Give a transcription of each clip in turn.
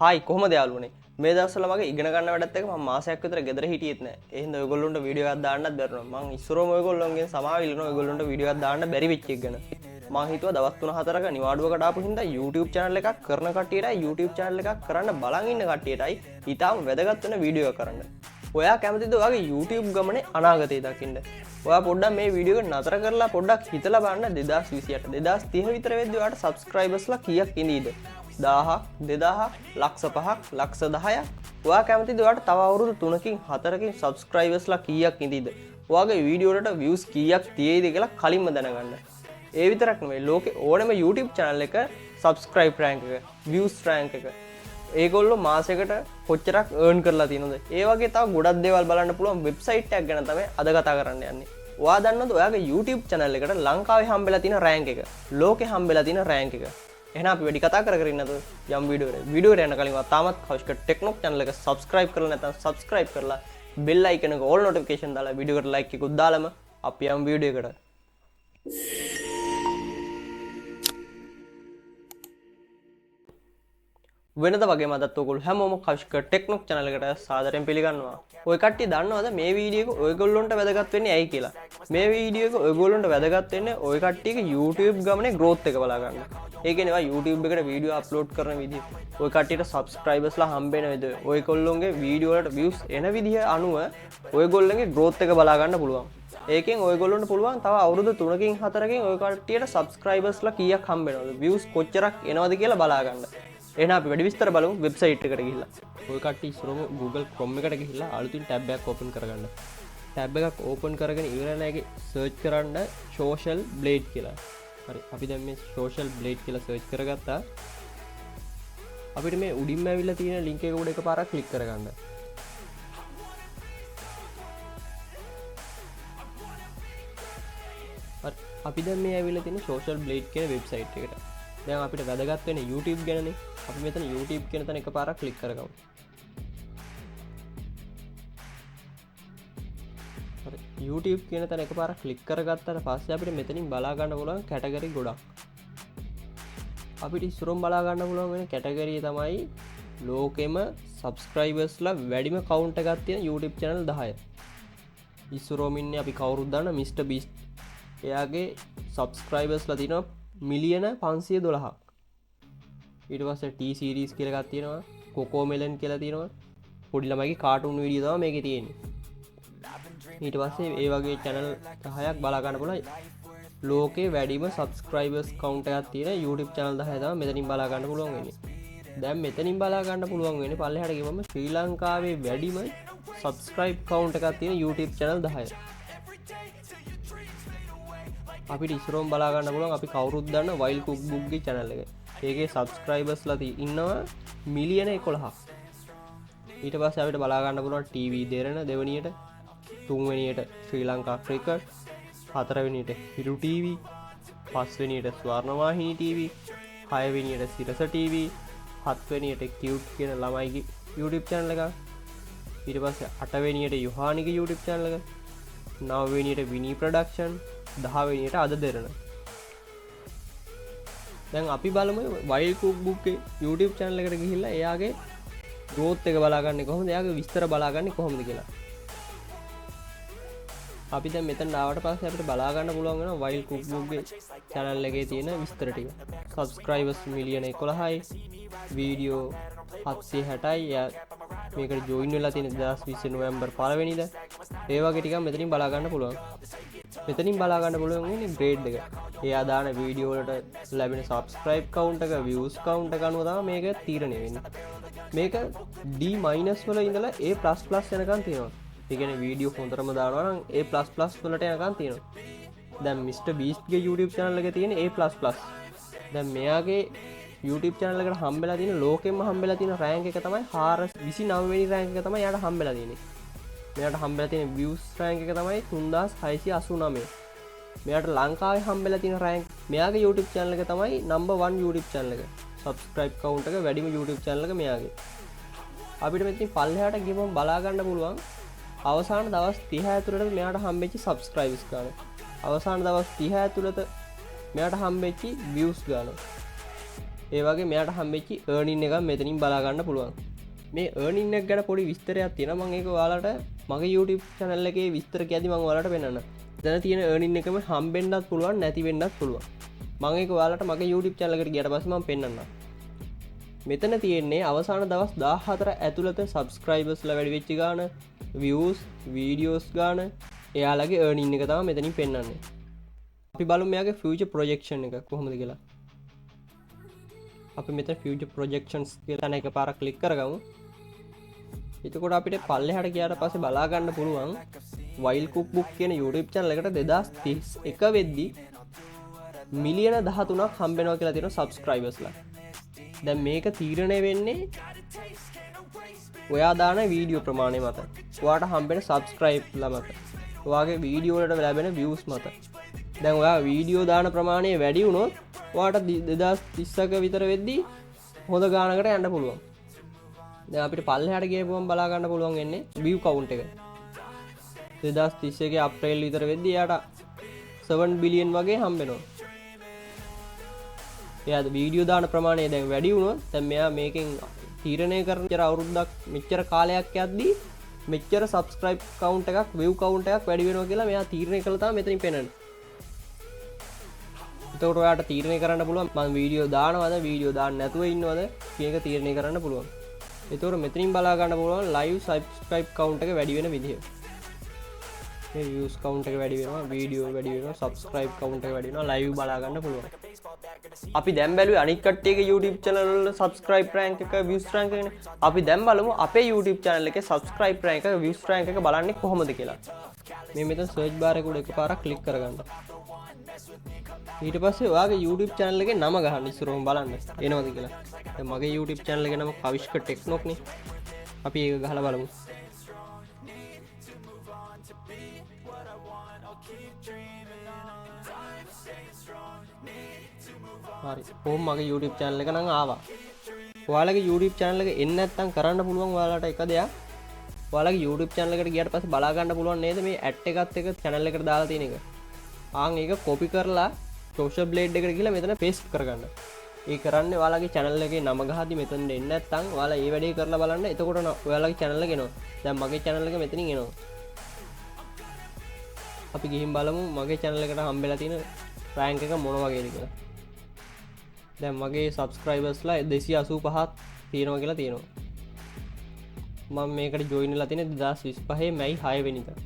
Hi කොහොමද යාළුවනේ මේ දවස්වල මගේ ඉගෙන ගන්න වැඩත් එක්ක මම මාසයක් විතර ගෙදර හිටියෙත් නෑ ඒ හින්දා ඔයගොල්ලන්ට වීඩියෝ එකක් දාන්නත් බැරිුණා මම ඉස්සරෝම ඔයගොල්ලන්ගෙන් සමාව ඉල්ලනවා ඔයගොල්ලන්ට වීඩියෝ එකක් දාන්න බැරි වෙච්ච එක ගැන මම හිතුවා දවස් 3-4ක නිවාඩුවකට ආපු හින්දා YouTube channel එකක් කරන කට්ටියටයි YouTube channel එකක් කරන්න බලන් ඉන්න කට්ටියටයි ඊටාම වැදගත් වෙන වීඩියෝ එකක් කරන්න ඔයා කැමතිද ඔයාගේ YouTube ගමනේ අනාගතය දකින්න ඔයා පොඩ්ඩක් මේ වීඩියෝ එක නතර කරලා පොඩ්ඩක් හිතලා බලන්න 2028 2030 විතර වෙද්දී ඔයාට subscribersලා කීයක් ඉඳීද 1000ක් 2000ක් ලක්ෂ 5ක් ලක්ෂ 10ක් ඔයා කැමතිද ඔයාට තව අවුරුදු 3කින් 4කින් subscribersලා කීයක් ඉඳීද ඔයාගේ වීඩියෝ වලට views කීයක් තියෙයිද කියලා කලින්ම දැනගන්න ඒ විතරක් නෙවෙයි ලෝකේ ඕනම YouTube channel එක subscribe rank එක views rank එක ඒගොල්ලෝ මාසයකට කොච්චරක් earn කරලා තියෙනවද ඒ වගේ තව ගොඩක් දේවල් බලන්න පුළුවන් වෙබ්සයිට් එකක් ගැන තමයි අද කතා කරන්න යන්නේ ඔයා දන්නවද ඔයාගේ YouTube channel එකට ලංකාවේ හම්බෙලා තියෙන rank එක ලෝකේ හම්බෙලා තියෙන rank එක එහෙනම් අපි වැඩි කතා කර ඉන්නද යම් වීඩියෝ එකට යන කලින් ඔයා තාමත් කවුස්ක ටෙක්නොක් channel එක subscribe කරලා නැත්නම් subscribe කරලා bell icon එක all notification දාලා වීඩියෝ එකට like එකකුත් දාලම අපි යම් වීඩියෝ එකට වෙනද වගේ මදත් ඔයගොල්ලෝ හැමෝම කවුස්ක ටෙක්නොක් channel එකට සාදරයෙන් පිළිගන්නවා. ඔය කට්ටිය දන්නවද මේ වීඩියෝ එක ඔයගොල්ලන්ට වැදගත් වෙන්නේ ඇයි කියලා? මේ වීඩියෝ එක ඔයගොල්ලන්ට වැදගත් වෙන්නේ ඔය කට්ටියගේ YouTube ගමනේ growth එක බලා ගන්න. ඒ කියන්නේ ඔය YouTube එකට වීඩියෝ අප්ලෝඩ් කරන විදිහ, ඔය කට්ටියට subscribersලා හම්බෙන විදිහ, ඔයගොල්ලෝගේ වීඩියෝ වලට views එන විදිහ අනුව ඔයගොල්ලන්ගේ growth එක බලා ගන්න පුළුවන්. ඒකෙන් ඔයගොල්ලන්ට පුළුවන් තව අවුරුදු 3කින් 4කින් ඔය කට්ටියට subscribersලා කීයක් හම්බෙනවද? views කොච්චරක් එනවද කියලා බලා ගන්න. එහෙනම් අපි වැඩි විස්තර බලමු වෙබ්සයිට් එකට ගිහිල්ලා. ඔය කට්ටිය ඉස්සරම Google Chrome එකට ගිහිල්ලා අලුතින් ටැබ් එකක් ඕපන් කරගන්න. ටැබ් එකක් ඕපන් කරගෙන ඉවරලා ඒකේ සර්ච් කරන්න social blade කියලා. හරි. අපි දැන් මේ social blade කියලා සර්ච් කරගත්තා. අපිට මේ උඩින්ම ඇවිල්ලා තියෙන link එක උඩ එකපාරක් ක්ලික් කරගන්න. හරි. අපි දැන් මේ ඇවිල්ලා තියෙන social blade කියන වෙබ්සයිට් එකට. දැන් අපිට වැදගත් වෙන්නේ YouTube ගැනනේ. අපි මෙතන YouTube කියන තැන එකපාරක් ක්ලික් කරගමු. හරි. YouTube කියන තැන එකපාරක් ක්ලික් කරගත්තාට පස්සේ අපිට මෙතනින් බලා ගන්න පුළුවන් කැටගරි ගොඩක්. අපිට ඉස්සරම් බලා ගන්න පුළුවන් වෙන කැටගරිය තමයි ලෝකෙම subscribersලා වැඩිම count එකක් තියෙන YouTube channel 10. ඉස්සරෝම ඉන්නේ අපි කවුරුත් දන්න Mr Beast. එයාගේ subscribersලා තියෙනවා මිලියන 512ක්. ඊට පස්සේ T series කියලා එකක් තියෙනවා. Cocomelon කියලා තියෙනවා. පොඩි ළමයිගේ කාටුන් වීඩියෝ තමයි මේකේ තියෙන්නේ. ඊට පස්සේ ඒ වගේ channel 10ක් බලා ගන්න පුළුවන්. ලෝකේ වැඩිම subscribers count එකක් තියෙන YouTube channel 10 තමයි මෙතනින් බලා ගන්න පුළුවන් වෙන්නේ. දැන් මෙතනින් බලා ගන්න පුළුවන් වෙන්නේ පල්ලෙහාට ගිහම ශ්‍රී ලංකාවේ වැඩිම subscribe count එකක් තියෙන YouTube channel 10. අපිට ඉස්සරෝම බලා ගන්න පුළුවන් අපි කවුරුත් දන්න Wild Cookbook ගේ channel එක. ඒකේ subscribersලා ඉන්නවා මිලියන 11ක්. ඊට පස්සේ අපිට බලා ගන්න පුළුවන් TV දෙරණ දෙවෙනියට, තුන්වෙනියට ශ්‍රී ලංකා ක්‍රිකට්, හතරවෙනියට හිරු TV, පස්වෙනියට ස්වර්ණවාහිනී TV, හයවෙනියට සිරස TV, හත්වෙනියට cute කියන ළමයිගේ YouTube channel එක. ඊට පස්සේ අටවෙනියට යොහානිගේ YouTube channel එක. නවවෙනියට විනී ප්‍රොඩක්ෂන් 10 වෙනියට අද දෙරණ. දැන් අපි බලමු Wild Cookbook YouTube channel එකට ගිහිල්ලා එයාගේ growth එක බලාගන්නේ කොහොමද? එයාගේ විස්තර බලාගන්නේ කොහොමද කියලා. අපි දැන් මෙතන ආවට පස්සේ අපිට බලා ගන්න පුළුවන් වෙනවා Wild Cookbook channel එකේ තියෙන විස්තර ටික. subscribers මිලියන 11යි, වීඩියෝ 760යි. එයා මේකට join වෙලා තියෙන 2020 නොවැම්බර් 1 වෙනිදා. ඒ වගේ ටිකක් මෙතනින් බලා ගන්න පුළුවන්. මෙතනින් බලා ගන්න පුළුවන් වෙන්නේ grade එක. එයා දාන වීඩියෝ වලට ලැබෙන subscribe count එක, views count එක අනුව තමයි මේක තීරණය වෙන්නේ. මේක D- වල ඉඳලා A++ යනකම් තියෙනවා. ඒ කියන්නේ වීඩියෝ හොඳටම දානවා නම් A++ වලට යනකම් තියෙනවා. දැන් Mr Beast ගේ YouTube channel එකේ තියෙන A++. දැන් මෙයාගේ YouTube channel එකට හම්බෙලා තියෙන ලෝකෙම හම්බෙලා තියෙන rank එක තමයි 429 වෙනි rank එක තමයි යාට හම්බෙලා තියෙන්නේ. මෙයාට හම්බෙලා තියෙන views rank එක තමයි 3689. මෙයාට ලංකාවේ හම්බෙලා තියෙන rank මෙයාගේ YouTube channel එක තමයි number 1 YouTube channel එක. subscribe count එක වැඩිම YouTube channel එක මෙයාගේ. අපිට මෙතන පල්ලෙහාට ගිහම බලා ගන්න පුළුවන් අවසාන දවස් 30 ඇතුළත මෙයාට හම්බෙච්ච subscribers ගාන. අවසාන දවස් 30 ඇතුළත මෙයාට හම්බෙච්ච views ගාන. ඒ වගේ මෙයාට හම්බෙච්චි earning එක මෙතනින් බලා ගන්න පුළුවන්. මේ earning එක ගැන පොඩි විස්තරයක් තියෙනවා. මම ඒක ඔයාලට මගේ YouTube channel එකේ විස්තර කියද්දි මම ඔයාලට පෙන්නන්න. දැන් තියෙන earning එකම හම්බෙන්නත් පුළුවන් නැති වෙන්නත් පුළුවන්. මම ඒක ඔයාලට මගේ YouTube channel එකට ගියට පස්සේ මම පෙන්නන්නම්. මෙතන තියෙන්නේ අවසාන දවස් 14 ඇතුළත subscribersලා වැඩි වෙච්ච ගාන, views, videos ගාන, එයාලගේ earning එක තමයි මෙතනින් පෙන්නන්නේ. අපි බලමු මෙයාගේ future projection එක කොහොමද කියලා. අපි මෙතන future projections කියලා තැන එකපාරක් ක්ලික් කරගමු. එතකොට අපිට පල්ලෙහාට ගියාට පස්සේ බලා ගන්න පුළුවන් Wild Cookbook කියන YouTube channel එකට 2031 වෙද්දි මිලියන 13ක් හම්බෙනවා කියලා තියෙනවා subscribersලා. දැන් මේක තීරණය වෙන්නේ ඔයා දාන වීඩියෝ ප්‍රමාණය මත. ඔයාට හම්බෙන subscribeලා මත. ඔයාගේ වීඩියෝ වලට ලැබෙන views මත. දැන් ඔයා වීඩියෝ දාන ප්‍රමාණය වැඩි වුණොත් ඔයාට 2030ක විතර වෙද්දී හොඳ ගානකට යන්න පුළුවන්. දැන් අපිට පල්ලෙහාට ගියපුවම බලා ගන්න පුළුවන් වෙන්නේ view count එක. 2031 අප්‍රේල් විතර වෙද්දී එයාට 7 බිලියන් වගේ හම්බෙනවා. එයාද වීඩියෝ දාන ප්‍රමාණය දැන් වැඩි වුණොත් දැන් මෙයා මේකෙන් තීරණය කරන විතර අවුරුද්දක් මෙච්චර කාලයක් යද්දී මෙච්චර subscribe count එකක් view count එකක් වැඩි වෙනවා කියලා මෙයා තීරණය කළා තමයි මෙතනින් පෙන්නන්නේ. එතකොට ඔයාට තීරණය කරන්න පුළුවන් මම වීඩියෝ දානවද වීඩියෝ දාන්න නැතුව ඉන්නවද කියන එක තීරණය කරන්න පුළුවන්. එතකොට මෙතනින් බලා ගන්න පුළුවන් live subscribe count එක වැඩි වෙන විදිහ. මේ views count එක වැඩි වෙනවා, වීඩියෝ වැඩි වෙනවා, subscribe count එක වැඩි වෙනවා, live බලා ගන්න පුළුවන්. අපි දැන් බැලුවේ අනිත් කට්ටියගේ YouTube channel වල subscribe rank එක, views rank එකනේ. අපි දැන් බලමු අපේ YouTube channel එකේ subscribe rank එක, views rank එක බලන්නේ කොහොමද කියලා. මේ මෙතන search bar එක උඩ එකපාරක් click කරගන්න. ඊට පස්සේ ඔයාගේ YouTube channel එකේ නම ගහන්න ඉස්සරහම බලන්න එනවද කියලා. දැන් මගේ YouTube channel එකේ නම කවිෂ්ක ටෙක්නොක් නේ. අපි ඒක ගහලා බලමු. හරි. කොහොම මගේ YouTube channel එක නම් ආවා. ඔයාලගේ YouTube channel එක එන්නේ නැත්නම් කරන්න පුළුවන් ඔයාලට එක දෙයක්. ඔයාලගේ YouTube channel එකට ගියාට පස්සේ බලා ගන්න පුළුවන් නේද මේ ad එකත් එක channel එකට දාලා තියෙන එක. ආන් ඒක copy කරලා social blade එකට ගිහලා මෙතන paste කරගන්න. ඒ කරන්නේ ඔයාලගේ channel එකේ නම ගහද්දි මෙතන එන්නේ නැත්නම් ඔයාලා මේ වැඩේ කරලා බලන්න. එතකොට ඔයාලගේ channel එක එනවා. දැන් මගේ channel එක මෙතනින් එනවා. අපි ගිහින් බලමු මගේ channel එකට හම්බෙලා තියෙන rank එක මොන වගේද කියලා. දැන් මගේ subscribersලා 285ක් තියෙනවා කියලා තියෙනවා. මම මේකට join වෙලා තියෙන්නේ 2025 මැයි 6 වෙනිදා.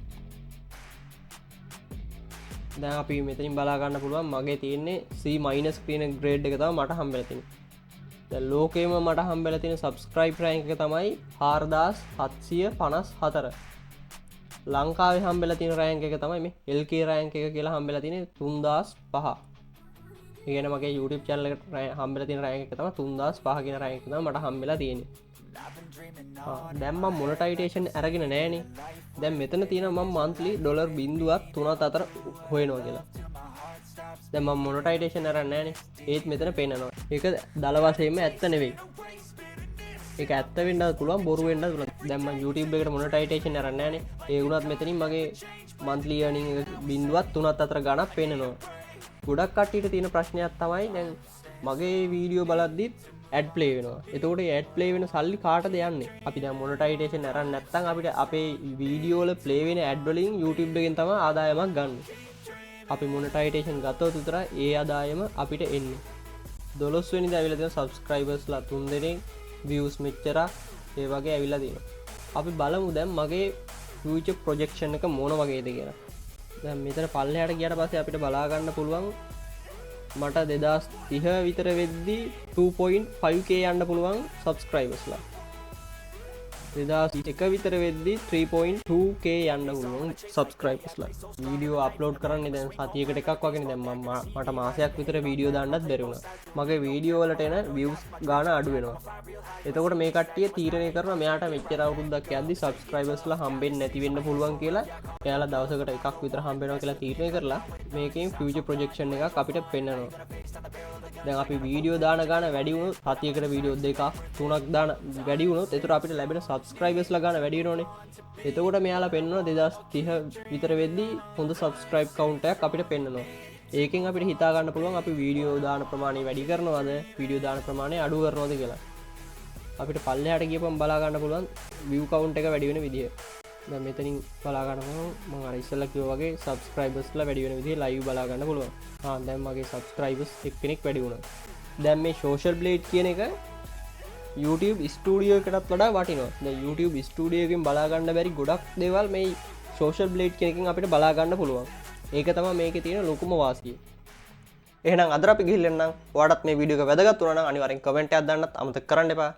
දැන් අපි මෙතනින් බලා ගන්න පුළුවන් මගේ තියෙන්නේ C- කියන grade එක තමයි මට හම්බෙලා තියෙන්නේ. දැන් ලෝකේම මට හම්බෙලා තියෙන subscribe rank එක තමයි 4754. ලංකාවේ හම්බෙලා තියෙන rank එක තමයි මේ LK rank එක කියලා හම්බෙලා තියෙන්නේ 3005. ඒ කියන්නේ මගේ YouTube channel එකට හම්බෙලා තියෙන rank එක තමයි 3005 කියන rank එක තමයි මට හම්බෙලා තියෙන්නේ. දැන් මම මොනටයිසේෂන් අරගෙන නෑනේ. දැන් මෙතන තියෙනවා මම monthly $0.34 හොයනවා කියලා. දැන් මම මොනටයිසේෂන් අරන් නෑනේ. ඒත් මෙතන පේනනවා. ඒක දල වශයෙන්ම ඇත්ත නෙවෙයි. ඒක ඇත්ත වෙන්නත් පුළුවන් බොරු වෙන්නත් පුළුවන්. දැන් මම YouTube එකට මොනටයිසේෂන් අරන් නෑනේ. ඒ වුණත් මෙතනින් මගේ monthly earning එක $0.34 ගණක් පේනනවා. ගොඩක් කට්ටියට තියෙන ප්‍රශ්නයක් තමයි දැන් මගේ වීඩියෝ බලද්දිත් ඇඩ් ප්ලේ වෙනවා. එතකොට ඇඩ් ප්ලේ වෙන සල්ලි කාටද යන්නේ? අපි දැන් මොනටයිසේෂන් අරන් නැත්නම් අපිට අපේ වීඩියෝ වල ප්ලේ වෙන ඇඩ් වලින් YouTube එකෙන් තමයි ආදායමක් ගන්න. අපි මොනටයිසේෂන් ගත්තොත් විතර ඒ ආදායම අපිට එන්නේ. 12 වෙනිදා ඇවිල්ලා තියෙන subscribersලා 3 දෙනෙක්, views මෙච්චරක් ඒ වගේ ඇවිල්ලා තියෙනවා. අපි බලමු දැන් මගේ future projection එක මොන වගේද කියලා. දැන් මෙතන පල්ලෙහාට ගියාට පස්සේ අපිට බලා ගන්න පුළුවන් මට 2030 විතර වෙද්දී 2.5k යන්න පුළුවන් subscribersලා. 2001 විතර වෙද්දී 3.2k යන්න පුළුවන් subscribersලා. වීඩියෝ අප්ලෝඩ් කරන්නේ දැන් සතියකට එකක් වගේනේ. දැන් මට මාසයක් විතර වීඩියෝ දාන්නත් බැරි වුණා. මගේ වීඩියෝ වලට එන views ගාන අඩු වෙනවා. එතකොට මේ කට්ටිය තීරණය කරනවා මෙයාට මෙච්චර අවුරුද්දක් යද්දී subscribersලා හම්බෙන්නේ නැති වෙන්න පුළුවන් කියලා. එයාලා දවසකට එකක් විතර හම්බෙනවා කියලා තීරණය කරලා මේකෙන් future projection එකක් අපිට පෙන්නනවා. දැන් අපි වීඩියෝ දාන ගාන වැඩි වුණොත් සතියකට වීඩියෝ දෙකක් තුනක් දාන වැඩි වුණොත් එතකොට අපිට ලැබෙන subscribersලා ගාන වැඩි වෙනවනේ. එතකොට මෙයාලා පෙන්නනවා 2030 විතර වෙද්දී හොඳ subscribe count එකක් අපිට පෙන්නනවා. ඒකෙන් අපිට හිතා ගන්න පුළුවන් අපි වීඩියෝ දාන ප්‍රමාණය වැඩි කරනවද වීඩියෝ දාන ප්‍රමාණය අඩු කරනවද කියලා. අපිට පල්ලෙහාට ගියපම් බලා ගන්න පුළුවන් view count එක වැඩි වෙන විදිය. දැන් මෙතනින් බලා ගන්නකොට මම අර ඉස්සෙල්ලා කිව්වා වගේ subscribersලා වැඩි වෙන විදිය live බලා ගන්න පුළුවන්. දැන් මගේ subscribers එක්කෙනෙක් වැඩි වුණා. දැන් මේ social blade කියන එක YouTube studio එකටත් වඩා වටිනවා. දැන් YouTube studio එකෙන් බලා ගන්න බැරි ගොඩක් දේවල් මේ social blade කියන එකෙන් අපිට බලා ගන්න පුළුවන්. ඒක තමයි මේකේ තියෙන ලොකුම වාසිය. එහෙනම් අද අපි ගිහින් එන්නම්. ඔයාලටත් මේ වීඩියෝ එක වැදගත් වුණා නම් අනිවාර්යෙන් කමෙන්ට් එකක් දාන්නත් අමතක කරන්න එපා.